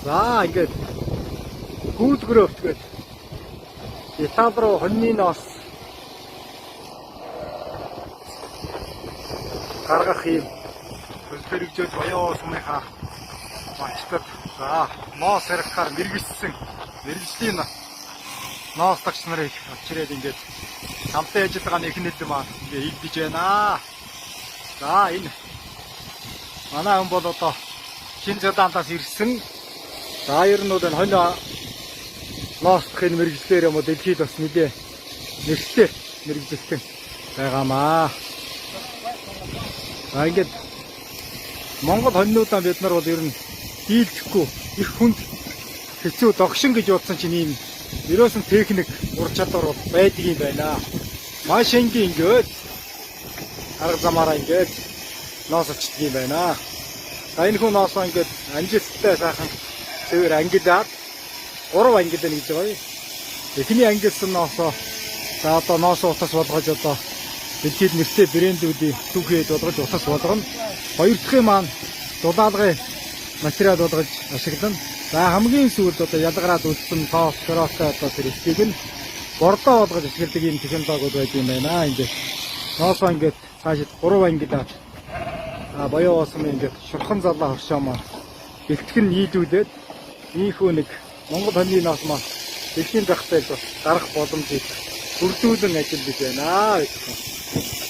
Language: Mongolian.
За ингээд гүйдгэр өвтгээд Итали руу хоньны ноос гаргах юм хөргөжөөд боёо сумынхаа мачтад за ноос харихаар мэрэгжсэн мэрэгжлийн ноосдагч нарыг авчирээд ингээд хамтаа яж байгаа нэхнэл маань ингээд игдэж байна. За энэ манай хүн бол одоо Шинэ Зеландаас ирсэн. За ер нь бол энэ хонь ноосдохын мэрэгжлэр юм уу дэлхийд бас нэлээ нэрштэй мэрэгжлэлтэй байгаамаа. За ингээд Монгол хоньнуудаа бид нар бол ер нь дийлдэхгүй их хүнд хэцүү догшин гэж бодсон чинь ийм ерөөсөн техник ур чадвар бол байдаг юм байна. Маш энгийн ингээд арга замаараа ингээд ноос очдөг юм байна. За энэ хүн ноосоо ингээд амжилттай сайхан цэвэр ангилаад 3 ангилна гэж байгаа юм. Эхний ангилсан ноосоо за одоо ноос утас болгож одоо дэлхийд нэртэй брэндүүдийн түүхийд болгож утас болгоно. Хоёр дахь маань дулаалгын материал болгож ашиглана. За хамгийн сүүлд одоо ялгараад үлдсэн тоос шороотой одоо тэр ихийг нь бордоо болгож ашигладаг юм технологиуд байдаг юм байна. Ингээд ноосоо ингээд цаашид 3 ангилаад боёо уусан ингээд шурхан залаа хоршоо маань бэлтгэн нийлүүлээд ийхүү нэг Монгол хоньны ноос маань дэлхийн захтай бас гарах боломжийг бүрдүүлэн ажиллаж байна.